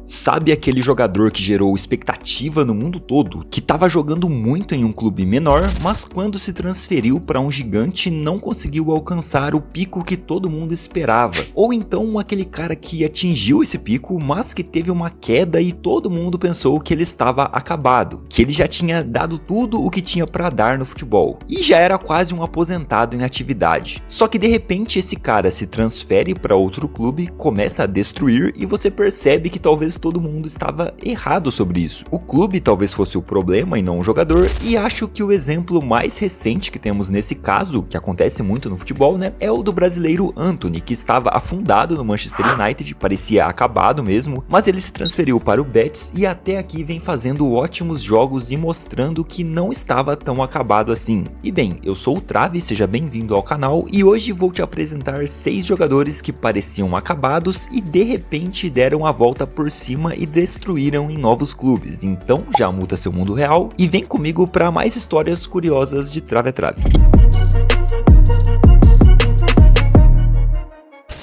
Sabe aquele jogador que gerou expectativa no mundo todo, que estava jogando muito em um clube menor, mas quando se transferiu para um gigante não conseguiu alcançar o pico que todo mundo esperava? Ou então aquele cara que atingiu esse pico, mas que teve uma queda e todo mundo pensou que ele estava acabado, que ele já tinha dado tudo o que tinha para dar no futebol e já era quase um aposentado em atividade. Só que de repente esse cara se transfere para outro clube, começa a destruir e você percebe que talvez todo mundo estava errado sobre isso. O clube talvez fosse o problema e não o jogador, e acho que o exemplo mais recente que temos nesse caso, que acontece muito no futebol, né, é o do brasileiro Antony, que estava afundado no Manchester United, parecia acabado mesmo, mas ele se transferiu para o Betis e até aqui vem fazendo ótimos jogos e mostrando que não estava tão acabado assim. E bem, eu sou o Travi, seja bem-vindo ao canal e hoje vou te apresentar 6 jogadores que pareciam acabados e de repente deram a volta por cima e destruíram em novos clubes. Então já muda seu mundo real e vem comigo para mais histórias curiosas de Trave a Trave.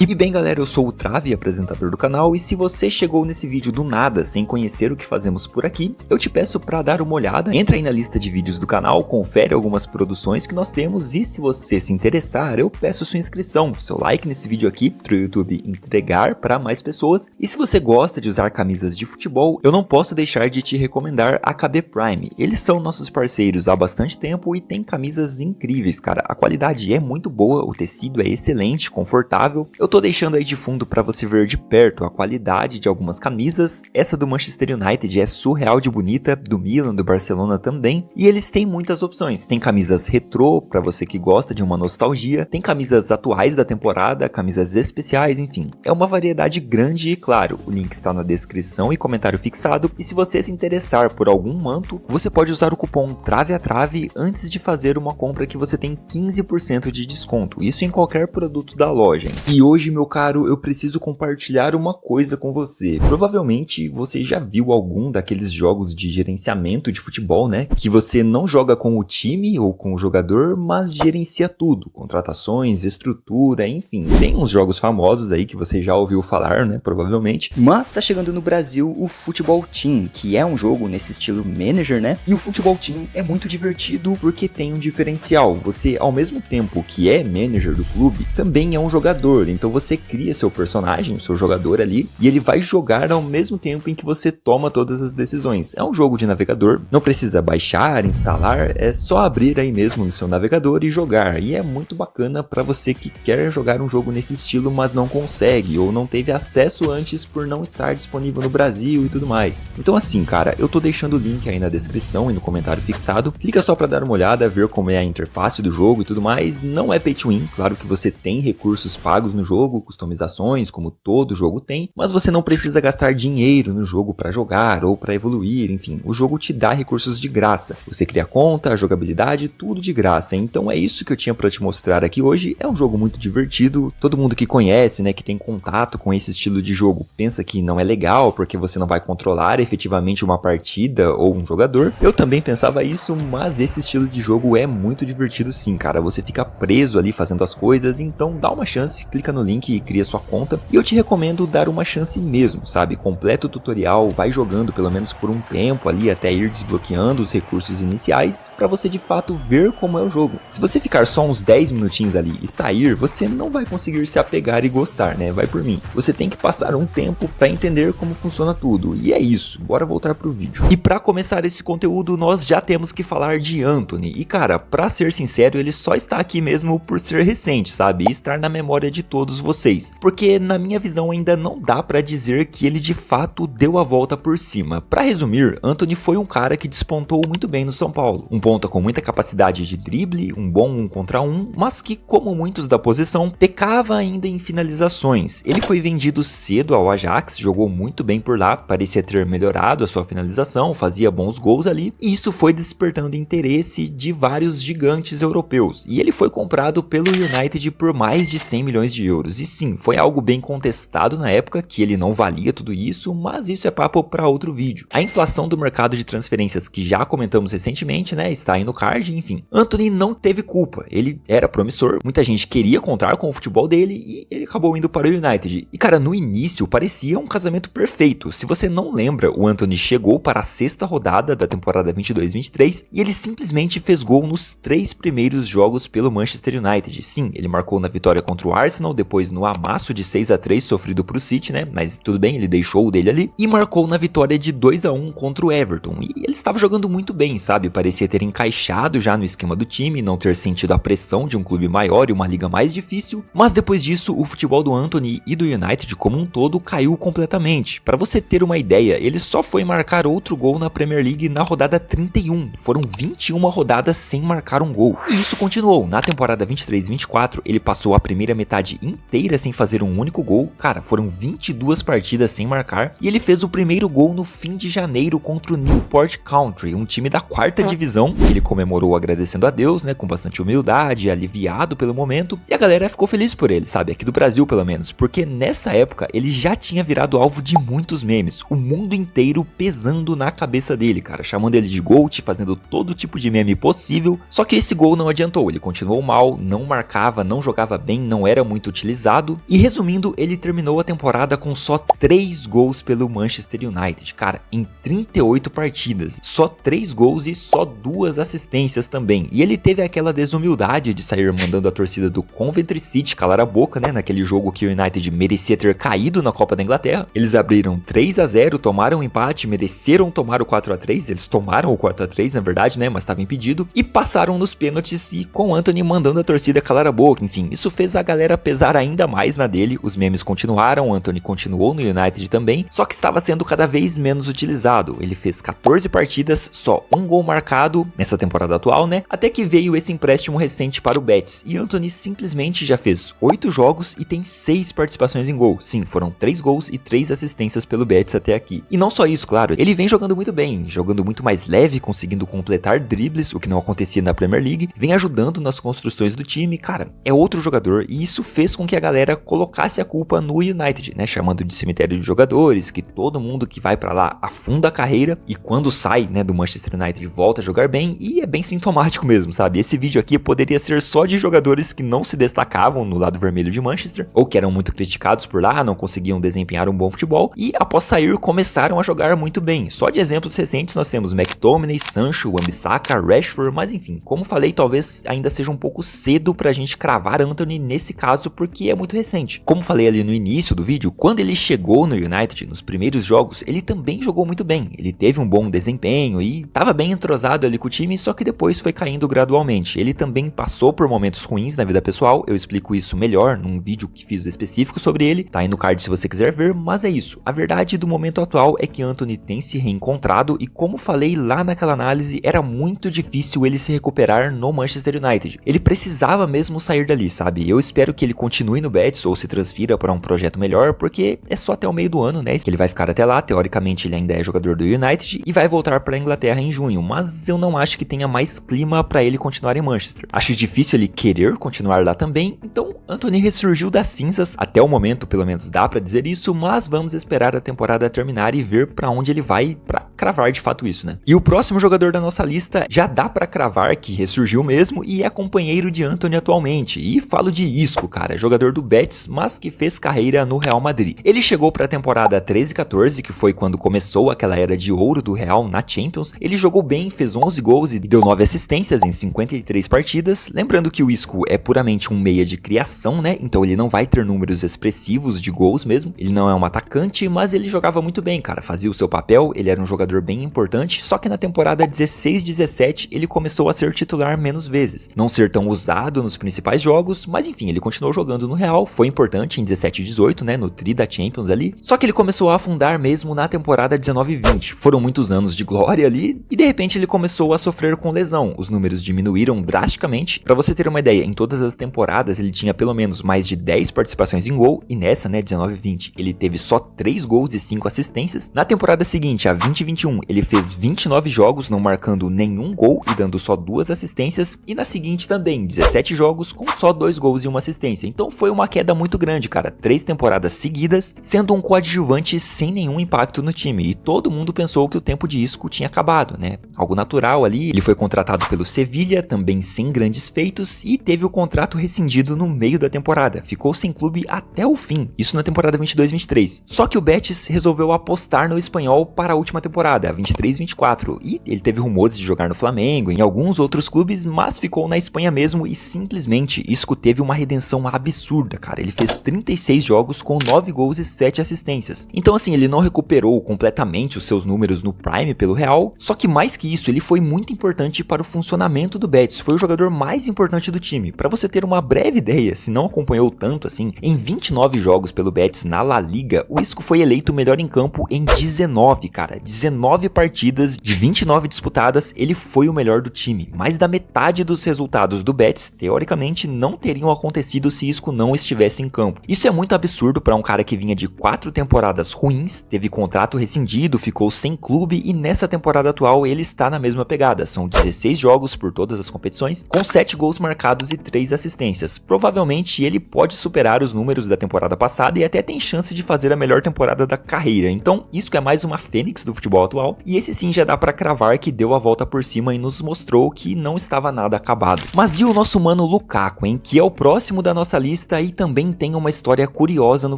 E bem galera, eu sou o Travi, apresentador do canal, e se você chegou nesse vídeo do nada, sem conhecer o que fazemos por aqui, eu te peço para dar uma olhada, entra aí na lista de vídeos do canal, confere algumas produções que nós temos e se você se interessar, eu peço sua inscrição, seu like nesse vídeo aqui, para o YouTube entregar para mais pessoas, e se você gosta de usar camisas de futebol, eu não posso deixar de te recomendar a KB Prime. Eles são nossos parceiros há bastante tempo e tem camisas incríveis, cara, a qualidade é muito boa, o tecido é excelente, confortável. Eu tô deixando aí de fundo para você ver de perto a qualidade de algumas camisas. Essa do Manchester United é surreal de bonita, do Milan, do Barcelona também. E eles têm muitas opções. Tem camisas retrô para você que gosta de uma nostalgia. Tem camisas atuais da temporada, camisas especiais, enfim. É uma variedade grande e claro, o link está na descrição e comentário fixado. E se você se interessar por algum manto, você pode usar o cupom TRAVEATRAVE antes de fazer uma compra que você tem 15% de desconto. Isso em qualquer produto da loja. E hoje, meu caro, eu preciso compartilhar uma coisa com você. Provavelmente você já viu algum daqueles jogos de gerenciamento de futebol, né? Que você não joga com o time ou com o jogador, mas gerencia tudo. Contratações, estrutura, enfim. Tem uns jogos famosos aí que você já ouviu falar, né? Provavelmente. Mas tá chegando no Brasil o Futebol Team, que é um jogo nesse estilo manager, né? E o Futebol Team é muito divertido porque tem um diferencial. Você, ao mesmo tempo que é manager do clube, também é um jogador. Então você cria seu personagem, o seu jogador ali, e ele vai jogar ao mesmo tempo em que você toma todas as decisões. É um jogo de navegador, não precisa baixar, instalar, é só abrir aí mesmo no seu navegador e jogar. E é muito bacana para você que quer jogar um jogo nesse estilo, mas não consegue, ou não teve acesso antes por não estar disponível no Brasil e tudo mais. Então assim, cara, eu tô deixando o link aí na descrição e no comentário fixado. Clica só para dar uma olhada, ver como é a interface do jogo e tudo mais. Não é pay to win, claro que você tem recursos pagos no jogo, customizações, como todo jogo tem, mas você não precisa gastar dinheiro no jogo para jogar ou para evoluir, enfim, o jogo te dá recursos de graça. Você cria conta, a jogabilidade, tudo de graça. Então é isso que eu tinha para te mostrar aqui hoje. É um jogo muito divertido, todo mundo que conhece, né, que tem contato com esse estilo de jogo, pensa que não é legal porque você não vai controlar efetivamente uma partida ou um jogador. Eu também pensava isso, mas esse estilo de jogo é muito divertido sim, cara. Você fica preso ali fazendo as coisas, então dá uma chance, clica no link e cria sua conta, e eu te recomendo dar uma chance mesmo, sabe? Completa o tutorial, vai jogando pelo menos por um tempo ali até ir desbloqueando os recursos iniciais para você de fato ver como é o jogo. Se você ficar só uns 10 minutinhos ali e sair, você não vai conseguir se apegar e gostar, né? Vai por mim. Você tem que passar um tempo para entender como funciona tudo. E é isso, bora voltar pro vídeo. E para começar esse conteúdo, nós já temos que falar de Antony. E cara, para ser sincero, ele só está aqui mesmo por ser recente, sabe? E estar na memória de todos vocês, porque na minha visão ainda não dá pra dizer que ele de fato deu a volta por cima. Pra resumir, Antony foi um cara que despontou muito bem no São Paulo, um ponta com muita capacidade de drible, um bom 1 contra 1, mas que, como muitos da posição, pecava ainda em finalizações. Ele foi vendido cedo ao Ajax, jogou muito bem por lá, parecia ter melhorado a sua finalização, fazia bons gols ali, e isso foi despertando interesse de vários gigantes europeus, e ele foi comprado pelo United por mais de 100 milhões de euros. euros. E sim, foi algo bem contestado na época, que ele não valia tudo isso, mas isso é papo para outro vídeo. A inflação do mercado de transferências, que já comentamos recentemente, né, está aí no card, enfim. Antony não teve culpa, ele era promissor, muita gente queria contar com o futebol dele e ele acabou indo para o United. E cara, no início parecia um casamento perfeito. Se você não lembra, o Antony chegou para a 6ª rodada da temporada 22-23 e ele simplesmente fez gol nos 3 primeiros jogos pelo Manchester United. Sim, ele marcou na vitória contra o Arsenal, depois no amasso de 6-3 sofrido para o City, né, mas tudo bem, ele deixou o dele ali, e marcou na vitória de 2-1 contra o Everton. E ele estava jogando muito bem, sabe, parecia ter encaixado já no esquema do time, não ter sentido a pressão de um clube maior e uma liga mais difícil, mas depois disso o futebol do Antony e do United como um todo caiu completamente. Para você ter uma ideia, ele só foi marcar outro gol na Premier League na rodada 31, foram 21 rodadas sem marcar um gol. E isso continuou, na temporada 23-24 ele passou a primeira metade inteira sem fazer um único gol, cara, foram 22 partidas sem marcar, e ele fez o primeiro gol no fim de janeiro contra o Newport County, um time da 4ª divisão. Ele comemorou agradecendo a Deus, né, com bastante humildade, aliviado pelo momento, e a galera ficou feliz por ele, sabe, aqui do Brasil pelo menos, porque nessa época ele já tinha virado alvo de muitos memes, o mundo inteiro pesando na cabeça dele, cara, chamando ele de GOAT, fazendo todo tipo de meme possível, só que esse gol não adiantou, ele continuou mal, não marcava, não jogava bem, não era muito utilizado, e resumindo, ele terminou a temporada com só 3 gols pelo Manchester United, cara, em 38 partidas, só 3 gols e só 2 assistências também, e ele teve aquela desumildade de sair mandando a torcida do Coventry City calar a boca, né, naquele jogo que o United merecia ter caído na Copa da Inglaterra. Eles abriram 3-0, tomaram um empate, mereceram tomar o 4-3, eles tomaram o 4-3 na verdade, né, mas estava impedido, e passaram nos pênaltis e com o Antony mandando a torcida calar a boca, enfim, isso fez a galera pesar ainda mais na dele, os memes continuaram, o Antony continuou no United também, só que estava sendo cada vez menos utilizado, ele fez 14 partidas, só um gol marcado nessa temporada atual, né, até que veio esse empréstimo recente para o Betis, e Antony simplesmente já fez 8 jogos e tem 6 participações em gol, sim, foram 3 gols e 3 assistências pelo Betis até aqui. E não só isso, claro, ele vem jogando muito bem, jogando muito mais leve, conseguindo completar dribles, o que não acontecia na Premier League, vem ajudando nas construções do time, cara, é outro jogador, e isso fez com que a galera colocasse a culpa no United, né, chamando de cemitério de jogadores, que todo mundo que vai pra lá afunda a carreira, e quando sai, né, do Manchester United volta a jogar bem, e é bem sintomático mesmo, sabe, esse vídeo aqui poderia ser só de jogadores que não se destacavam no lado vermelho de Manchester, ou que eram muito criticados por lá, não conseguiam desempenhar um bom futebol, e após sair começaram a jogar muito bem. Só de exemplos recentes nós temos McTominay, Sancho, Wan-Bissaka, Rashford, mas enfim, como falei, talvez ainda seja um pouco cedo pra gente cravar Antony nesse caso, porque é muito recente. Como falei ali no início do vídeo, quando ele chegou no United, nos primeiros jogos, ele também jogou muito bem, ele teve um bom desempenho e tava bem entrosado ali com o time, só que depois foi caindo gradualmente. Ele também passou por momentos ruins na vida pessoal, eu explico isso melhor num vídeo que fiz específico sobre ele, tá aí no card se você quiser ver, mas é isso. A verdade do momento atual é que Antony tem se reencontrado e, como falei lá naquela análise, era muito difícil ele se recuperar no Manchester United. Ele precisava mesmo sair dali, sabe? Eu espero que ele continue no Betis ou se transfira para um projeto melhor, porque é só até o meio do ano, né? Que ele vai ficar até lá, teoricamente ele ainda é jogador do United e vai voltar para a Inglaterra em junho, mas eu não acho que tenha mais clima para ele continuar em Manchester. Acho difícil ele querer continuar lá também, então Antony ressurgiu das cinzas, até o momento pelo menos dá pra dizer isso, mas vamos esperar a temporada terminar e ver pra onde ele vai pra cravar de fato isso, né? E o próximo jogador da nossa lista já dá pra cravar que ressurgiu mesmo e é companheiro de Antony atualmente, e falo de Isco, cara, jogador do Betis, mas que fez carreira no Real Madrid. Ele chegou pra temporada 13-14, que foi quando começou aquela era de ouro do Real na Champions, ele jogou bem, fez 11 gols e deu 9 assistências em 53 partidas, lembrando que o Isco é puramente um meia de criação, né, então ele não vai ter números expressivos de gols mesmo, ele não é um atacante, mas ele jogava muito bem, cara, fazia o seu papel, ele era um jogador bem importante, só que na temporada 16-17 ele começou a ser titular menos vezes, não ser tão usado nos principais jogos, mas enfim, ele continuou jogando no Real, foi importante em 17-18, né, no tri da Champions ali, só que ele começou a afundar mesmo na temporada 19-20, foram muitos anos de glória ali, e de repente ele começou a sofrer com lesão, os números diminuíram drasticamente, pra você ter uma ideia, em todas as temporadas ele tinha pelo menos mais de 10 participações em gol, e nessa, né, 19-20, ele teve só 3 gols e 5 assistências. Na temporada seguinte, a 20-21, 2021 ele fez 29 jogos não marcando nenhum gol e dando só 2 assistências, e na seguinte também 17 jogos com só 2 gols e 1 assistência. Então foi uma queda muito grande, cara, 3 temporadas seguidas sendo um coadjuvante sem nenhum impacto no time, e todo mundo pensou que o tempo de Isco tinha acabado, né? Algo natural ali. Ele foi contratado pelo Sevilla, também sem grandes feitos, e teve o contrato rescindido no meio da temporada, ficou sem clube até o fim, isso na temporada 22-23. Só que o Betis resolveu apostar no espanhol para a última temporada, a 23-24, e ele teve rumores de jogar no Flamengo, em alguns outros clubes, mas ficou na Espanha mesmo, e simplesmente Isco teve uma redenção absurda, cara. Ele fez 36 jogos com 9 gols e 7 assistências. Então assim, ele não recuperou completamente os seus números no Prime pelo Real, só que mais que isso, ele foi muito importante para o funcionamento do Betis, foi o jogador mais importante do time. Para você ter uma breve ideia, se não acompanhou tanto assim, em 29 jogos pelo Betis na La Liga, o Isco foi eleito o melhor em campo em 19, cara. 19 partidas de 29 disputadas, ele foi o melhor do time. Mais da metade dos resultados do Betis, teoricamente, não teriam acontecido se Isco não estivesse em campo. Isso é muito absurdo para um cara que vinha de 4 temporadas ruins, teve contrato rescindido, ficou sem clube, e nessa temporada atual ele está na mesma pegada. São 16 jogos por todas as competições, com 7 gols marcados e 3 assistências. Provavelmente ele pode superar os números da temporada passada e até tem chance de fazer a melhor temporada da carreira. Então, Isco é mais uma fênix do futebol atual, e esse sim já dá pra cravar que deu a volta por cima e nos mostrou que não estava nada acabado. Mas e o nosso mano Lukaku, hein? Que é o próximo da nossa lista e também tem uma história curiosa no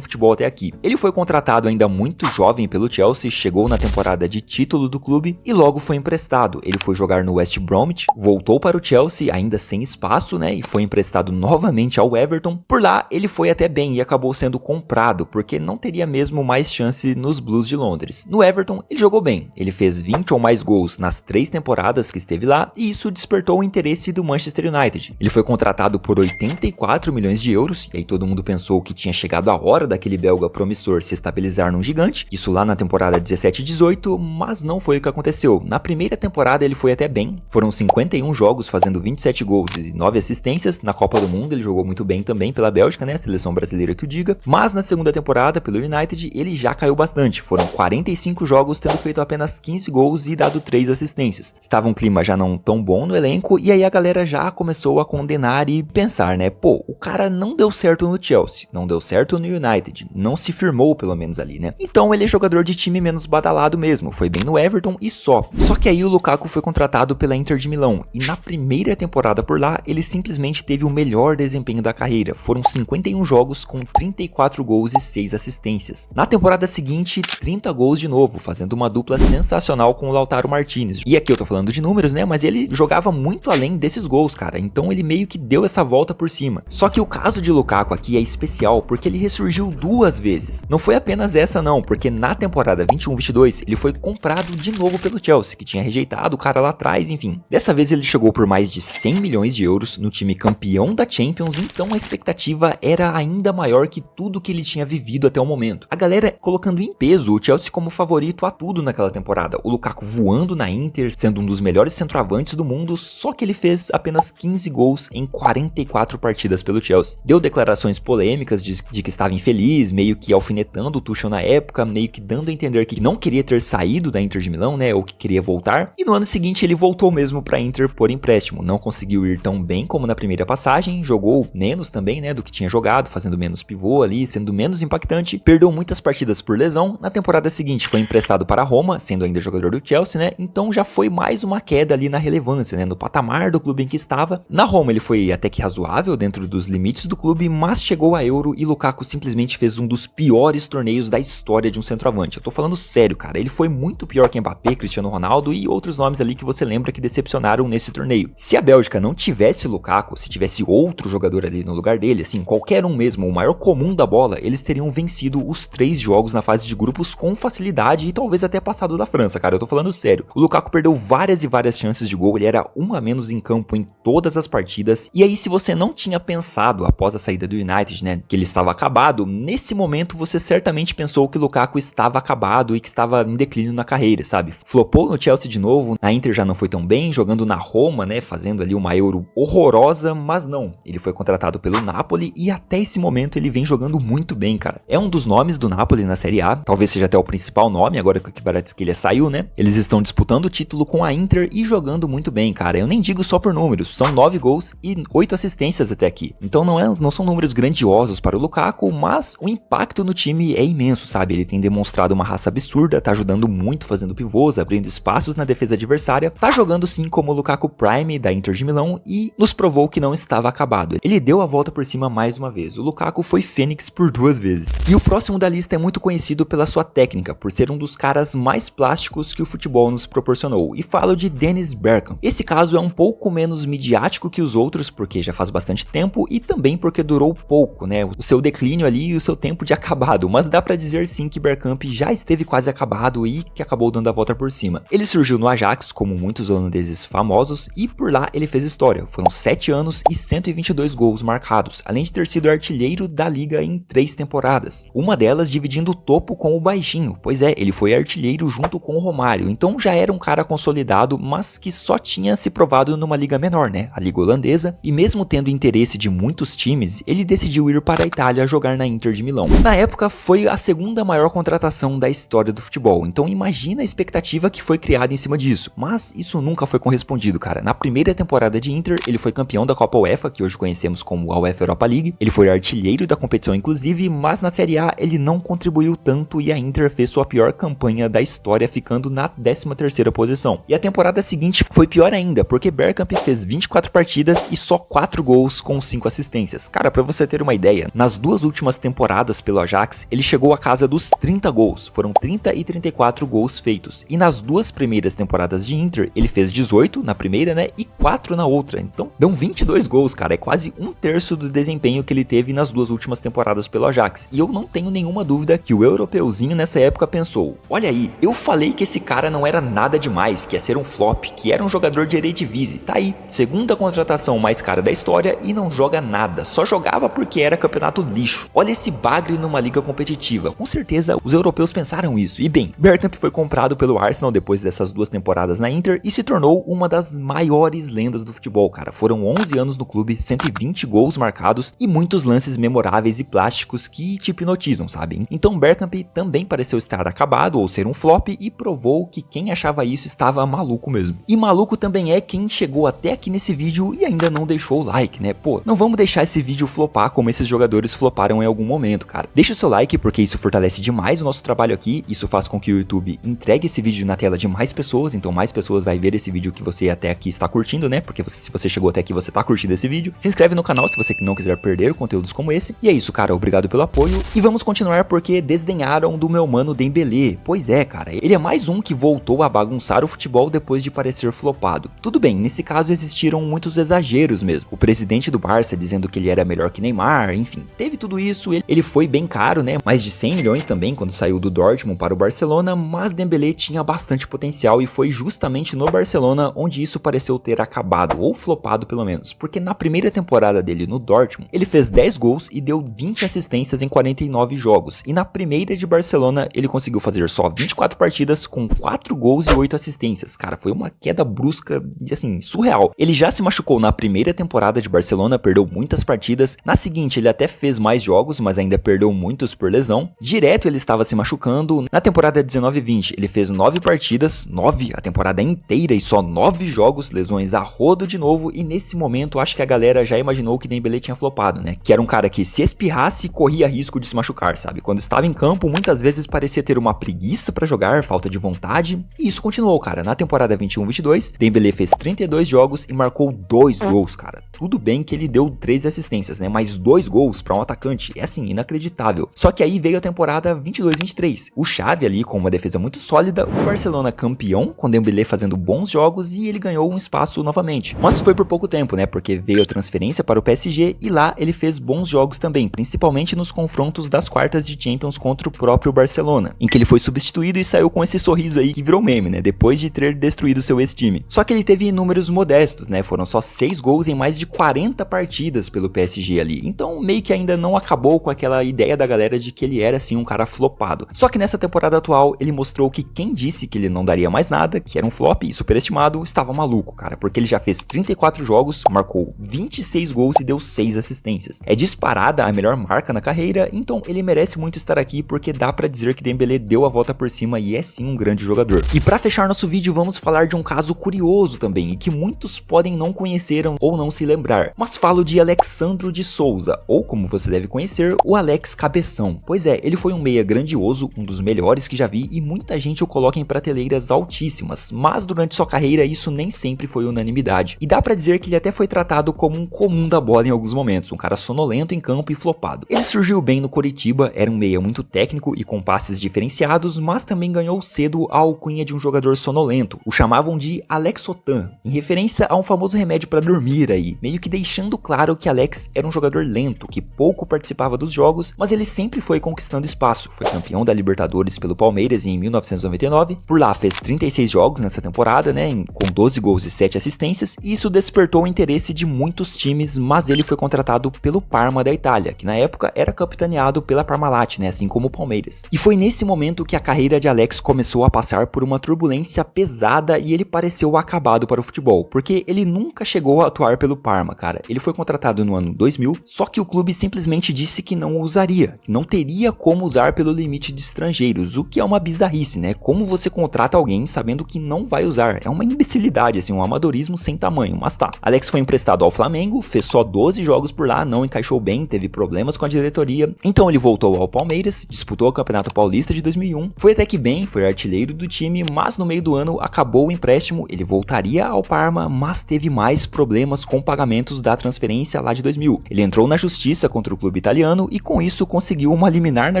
futebol até aqui. Ele foi contratado ainda muito jovem pelo Chelsea, chegou na temporada de título do clube e logo foi emprestado. Ele foi jogar no West Bromwich, voltou para o Chelsea ainda sem espaço, né? E foi emprestado novamente ao Everton. Por lá ele foi até bem e acabou sendo comprado, porque não teria mesmo mais chance nos Blues de Londres. No Everton ele jogou bem, ele fez 20 ou mais gols nas 3 temporadas que esteve lá, e isso despertou o interesse do Manchester United. Ele foi contratado por 84 milhões de euros, e aí todo mundo pensou que tinha chegado a hora daquele belga promissor se estabilizar num gigante, isso lá na temporada 17-18, mas não foi o que aconteceu. Na primeira temporada ele foi até bem, foram 51 jogos fazendo 27 gols e 9 assistências. Na Copa do Mundo ele jogou muito bem também pela Bélgica, né, a seleção brasileira que o diga, mas na segunda temporada pelo United ele já caiu bastante, foram 45 jogos tendo feito apenas 15 gols e dado 3 assistências. Estava um clima já não tão bom no elenco, e aí a galera já começou a condenar e pensar, né, pô, o cara não deu certo no Chelsea, não deu certo no United, não se firmou pelo menos ali, né, então ele é jogador de time menos badalado mesmo, foi bem no Everton e só. Só que aí o Lukaku foi contratado pela Inter de Milão, e na primeira temporada por lá, ele simplesmente teve o melhor desempenho da carreira, foram 51 jogos com 34 gols e 6 assistências. Na temporada seguinte, 30 gols de novo, fazendo uma dupla sensacional com o Lautaro Martinez. E aqui eu tô falando de números, né, mas ele jogava muito além desses gols, cara, então ele meio que deu essa volta por cima. Só que o caso de Lukaku aqui é especial porque ele ressurgiu 2 vezes. Não foi apenas essa não, porque na temporada 21-22 ele foi comprado de novo pelo Chelsea, que tinha rejeitado o cara lá atrás, enfim. Dessa vez ele chegou por mais de 100 milhões de euros no time campeão da Champions, então a expectativa era ainda maior que tudo que ele tinha vivido até o momento. A galera colocando em peso o Chelsea como favorito a tudo naquela temporada. O Lukaku voando na Inter, sendo um dos melhores centroavantes do mundo, só que ele fez apenas 15 gols em 44 partidas pelo Chelsea. Deu declarações polêmicas de que estava infeliz, meio que alfinetando o Tuchel na época, meio que dando a entender que não queria ter saído da Inter de Milão, né, ou que queria voltar. E no ano seguinte ele voltou mesmo para Inter por empréstimo. Não conseguiu ir tão bem como na primeira passagem, jogou menos também, né, do que tinha jogado, fazendo menos pivô ali, sendo menos impactante, perdeu muitas partidas por lesão. Na temporada seguinte foi emprestado para Roma, sendo ainda jogador do Chelsea, né, então já foi mais uma queda ali na relevância, né, no patamar do clube em que estava. Na Roma ele foi até que razoável dentro dos limites do clube, mas chegou a Euro e Lukaku simplesmente fez um dos piores torneios da história de um centroavante. Eu tô falando sério, cara, ele foi muito pior que Mbappé, Cristiano Ronaldo e outros nomes ali que você lembra que decepcionaram nesse torneio. Se a Bélgica não tivesse Lukaku, se tivesse outro jogador ali no lugar dele, assim, qualquer um mesmo, o maior comum da bola, eles teriam vencido os 3 jogos na fase de grupos com facilidade e talvez até passado da França, cara, eu tô falando sério. O Lukaku perdeu várias e várias chances de gol, ele era um a menos em campo em todas as partidas, e aí se você não tinha pensado após a saída do United, né, que ele estava acabado, nesse momento você certamente pensou que Lukaku estava acabado e que estava em declínio na carreira, sabe? Flopou no Chelsea de novo, na Inter já não foi tão bem, jogando na Roma, né, fazendo ali uma Euro horrorosa, mas não, ele foi contratado pelo Napoli e até esse momento ele vem jogando muito bem, cara. É um dos nomes do Napoli na Série A, talvez seja até o principal nome, agora que o antes que ele saiu, né? Eles estão disputando o título com a Inter e jogando muito bem, cara. Eu nem digo só por números, são 9 gols e 8 assistências até aqui. Então não são números grandiosos para o Lukaku, mas o impacto no time é imenso, sabe? Ele tem demonstrado uma raça absurda, tá ajudando muito fazendo pivôs, abrindo espaços na defesa adversária, tá jogando sim como o Lukaku Prime da Inter de Milão e nos provou que não estava acabado. Ele deu a volta por cima mais uma vez. O Lukaku foi Fênix por 2 vezes. E o próximo da lista é muito conhecido pela sua técnica, por ser um dos caras mais plásticos que o futebol nos proporcionou. E falo de Dennis Bergkamp. Esse caso é um pouco menos midiático que os outros, porque já faz bastante tempo e também porque durou pouco, né? O seu declínio ali e o seu tempo de acabado. Mas dá pra dizer sim que Bergkamp já esteve quase acabado e que acabou dando a volta por cima. Ele surgiu no Ajax, como muitos holandeses famosos, e por lá ele fez história. Foram 7 anos e 122 gols marcados, além de ter sido artilheiro da liga em 3 temporadas. Uma delas dividindo o topo com o baixinho, pois é, ele foi artilheiro junto com o Romário, então já era um cara consolidado, mas que só tinha se provado numa liga menor, né, a liga holandesa, e mesmo tendo interesse de muitos times, ele decidiu ir para a Itália jogar na Inter de Milão. Na época foi a segunda maior contratação da história do futebol, então imagina a expectativa que foi criada em cima disso, mas isso nunca foi correspondido, cara. Na primeira temporada de Inter, ele foi campeão da Copa UEFA, que hoje conhecemos como a UEFA Europa League, ele foi artilheiro da competição inclusive, mas na Série A ele não contribuiu tanto e a Inter fez sua pior campanha da história, ficando na 13ª posição. E a temporada seguinte foi pior ainda, porque Bergkamp fez 24 partidas e só 4 gols com 5 assistências. Cara, pra você ter uma ideia, nas 2 últimas temporadas pelo Ajax, ele chegou à casa dos 30 gols, foram 30 e 34 gols feitos. E nas 2 primeiras temporadas de Inter, ele fez 18 na primeira, né, e 4 na outra. Então, dão 22 gols, cara, é quase 1/3 do desempenho que ele teve nas 2 últimas temporadas pelo Ajax. E eu não tenho nenhuma dúvida que o europeuzinho nessa época pensou: olha aí, eu falei que esse cara não era nada demais, que ia ser um flop, que era um jogador de Eredivisie. Tá aí, segunda contratação mais cara da história e não joga nada, só jogava porque era campeonato lixo. Olha esse bagre numa liga competitiva. Com certeza os europeus pensaram isso. E bem, Bergkamp foi comprado pelo Arsenal depois dessas 2 temporadas na Inter e se tornou uma das maiores lendas do futebol, cara. Foram 11 anos no clube, 120 gols marcados e muitos lances memoráveis e plásticos que te hipnotizam, sabe? Então Bergkamp também pareceu estar acabado ou ser um flop e provou que quem achava isso estava maluco mesmo. E maluco também é quem chegou até aqui nesse vídeo e ainda não deixou o like, né? Pô, não vamos deixar esse vídeo flopar como esses jogadores floparam em algum momento, cara. Deixa o seu like porque isso fortalece demais o nosso trabalho aqui, isso faz com que o YouTube entregue esse vídeo na tela de mais pessoas, então mais pessoas vai ver esse vídeo que você até aqui está curtindo, né? Porque se você chegou até aqui, você tá curtindo esse vídeo. Se inscreve no canal se você não quiser perder conteúdos como esse. E é isso, cara, obrigado pelo apoio e vamos continuar porque desdenharam do meu mano Dembélé. Pois é, cara, ele é mais um que voltou a bagunçar o futebol depois de parecer flopado. Tudo bem, nesse caso existiram muitos exageros mesmo. O presidente do Barça dizendo que ele era melhor que Neymar, enfim, teve tudo isso. Ele foi bem caro, né? Mais de 100 milhões também quando saiu do Dortmund para o Barcelona, mas Dembélé tinha bastante potencial e foi justamente no Barcelona onde isso pareceu ter acabado, ou flopado pelo menos, porque na primeira temporada dele no Dortmund, ele fez 10 gols e deu 20 assistências em 49 jogos, e na primeira de Barcelona ele conseguiu fazer só 24 partidas com 4 gols e 8 assistências. Cara, foi uma queda brusca, assim, surreal. Ele já se machucou na primeira temporada de Barcelona, perdeu muitas partidas, na seguinte ele até fez mais jogos, mas ainda perdeu muitos por lesão, direto ele estava se machucando. Na temporada 19-20 ele fez 9 partidas, 9 a temporada inteira e só 9 jogos, lesões a rodo de novo, e nesse momento acho que a galera já imaginou que Dembélé tinha flopado, né? Que era um cara que se espirrasse corria risco de se machucar, sabe? Quando estava em campo muitas vezes parecia ter uma preguiça pra jogar, falta de vontade, e isso continuou, cara. Na temporada 21-22 Dembélé fez 32 jogos e marcou 2 gols, cara. Tudo bem que ele deu 13 assistências, né? Mas 2 gols pra um atacante é assim, inacreditável. Só que aí veio a temporada 22-23. O Xavi ali com uma defesa muito sólida, o Barcelona campeão, com Dembélé fazendo bons jogos e ele ganhou um espaço novamente. Mas foi por pouco tempo, né? Porque veio a transferência para o PSG e lá ele fez bons jogos também, principalmente nos confrontos das quartas de Champions contra o próprio Barcelona, em que ele foi substituído e saiu com esse sorriso aí que virou meme, né? Depois de ter destruído seu ex-time. Só que ele teve números modestos, né? Foram só 6 gols em mais de 40 partidas pelo PSG ali. Então meio que ainda não acabou com aquela ideia da galera de que ele era assim um cara flopado. Só que nessa temporada atual ele mostrou que quem disse que ele não daria mais nada, que era um flop e superestimado, estava maluco, cara, porque ele já fez 34 jogos, marcou 26 gols e deu 6 assistências. É disparada a melhor marca na carreira, então ele merece muito estar aqui porque dá pra dizer que Dembélé deu a volta por cima cima e é sim um grande jogador. E para fechar nosso vídeo, vamos falar de um caso curioso também, e que muitos podem não conhecer ou não se lembrar, mas falo de Alexandro de Souza, ou como você deve conhecer, o Alex Cabeção. Pois é, ele foi um meia grandioso, um dos melhores que já vi, e muita gente o coloca em prateleiras altíssimas, mas durante sua carreira isso nem sempre foi unanimidade. E dá pra dizer que ele até foi tratado como um comum da bola em alguns momentos, um cara sonolento em campo e flopado. Ele surgiu bem no Coritiba, era um meia muito técnico e com passes diferenciados, mas também ganhou cedo a alcunha de um jogador sonolento. O chamavam de Alexotan, em referência a um famoso remédio para dormir aí, meio que deixando claro que Alex era um jogador lento, que pouco participava dos jogos, mas ele sempre foi conquistando espaço. Foi campeão da Libertadores pelo Palmeiras em 1999, por lá fez 36 jogos nessa temporada, né, com 12 gols e 7 assistências, e isso despertou o interesse de muitos times, mas ele foi contratado pelo Parma da Itália, que na época era capitaneado pela Parmalat, né, assim como o Palmeiras. E foi nesse momento que a carreira de Alex começou a passar por uma turbulência pesada e ele pareceu acabado para o futebol, porque ele nunca chegou a atuar pelo Parma, cara. Ele foi contratado no ano 2000, só que o clube simplesmente disse que não o usaria, que não teria como usar pelo limite de estrangeiros, o que é uma bizarrice, né? Como você contrata alguém sabendo que não vai usar? É uma imbecilidade, assim, um amadorismo sem tamanho, mas tá. Alex foi emprestado ao Flamengo, fez só 12 jogos por lá, não encaixou bem, teve problemas com a diretoria, então ele voltou ao Palmeiras, disputou o Campeonato Paulista de 2001, foi até que bem, foi artilheiro do time, mas no meio do ano acabou o empréstimo, ele voltaria ao Parma, mas teve mais problemas com pagamentos da transferência lá de 2000. Ele entrou na justiça contra o clube italiano e com isso conseguiu uma liminar na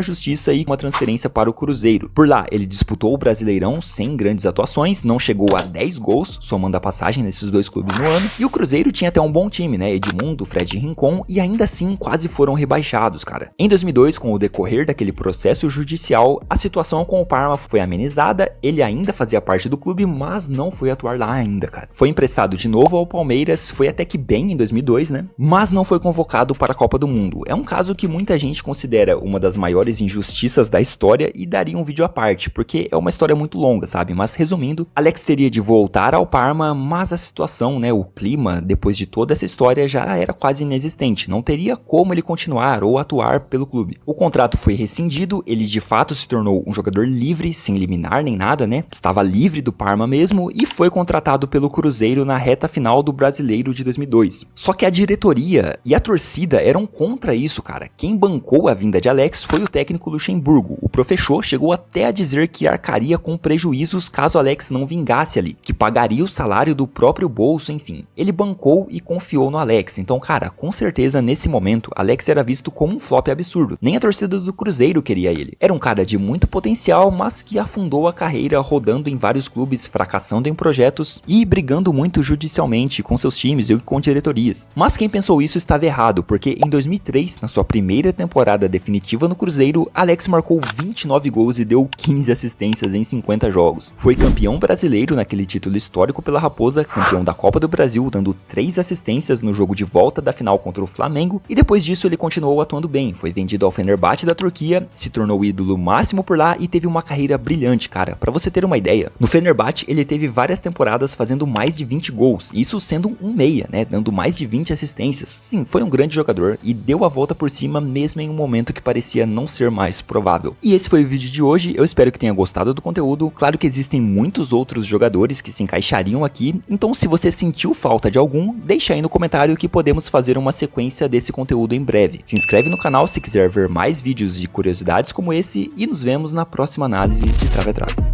justiça e uma transferência para o Cruzeiro. Por lá, ele disputou o Brasileirão sem grandes atuações, não chegou a 10 gols, somando a passagem nesses dois clubes no ano, e o Cruzeiro tinha até um bom time, né, Edmundo, Fred e Rincon, e ainda assim quase foram rebaixados, cara. Em 2002, com o decorrer daquele processo judicial, a situação com o Parma foi amenizada, ele ainda fazia parte do clube, mas não foi atuar lá ainda, cara. Foi emprestado de novo ao Palmeiras, foi até que bem em 2002, né, mas não foi convocado para a Copa do Mundo. É um caso que muita gente considera uma das maiores injustiças da história e daria um vídeo à parte, porque é uma história muito longa, sabe? Mas resumindo, Alex teria de voltar ao Parma, mas a situação, né, o clima, depois de toda essa história já era quase inexistente, não teria como ele continuar ou atuar pelo clube. O contrato foi rescindido, ele de fato se tornou um jogador livre, sem liminar nem nada, né? Estava livre do Parma mesmo e foi contratado pelo Cruzeiro na reta final do Brasileiro de 2002. Só que a diretoria e a torcida eram contra isso, cara. Quem bancou a vinda de Alex foi o técnico Luxemburgo. O professor chegou até a dizer que arcaria com prejuízos caso Alex não vingasse ali, que pagaria o salário do próprio bolso, enfim. Ele bancou e confiou no Alex. Então, cara, com certeza nesse momento, Alex era visto como um flop absurdo. Nem a torcida do Cruzeiro queria ele. Era um cara de muito potencial, mas que afundou a carreira rodando em vários clubes, fracassando em projetos e brigando muito judicialmente com seus times e com diretorias. Mas quem pensou isso estava errado, porque em 2003, na sua primeira temporada definitiva no Cruzeiro, Alex marcou 29 gols e deu 15 assistências em 50 jogos. Foi campeão brasileiro naquele título histórico pela Raposa, campeão da Copa do Brasil, dando 3 assistências no jogo de volta da final contra o Flamengo, e depois disso ele continuou atuando bem, foi vendido ao Fenerbahçe da Turquia, se tornou o ídolo máximo por lá e teve uma carreira brilhante, cara. Pra você ter uma ideia, no Fenerbahçe ele teve várias temporadas fazendo mais de 20 gols, isso sendo um meia, né, dando mais de 20 assistências. Sim, foi um grande jogador e deu a volta por cima mesmo em um momento que parecia não ser mais provável. E esse foi o vídeo de hoje, eu espero que tenha gostado do conteúdo. Claro que existem muitos outros jogadores que se encaixariam aqui, então se você sentiu falta de algum, deixa aí no comentário que podemos fazer uma sequência desse conteúdo em breve. Se inscreve no canal se quiser ver mais vídeos de curiosidades como esse e nos vemos na próxima análise de Trave a Trave.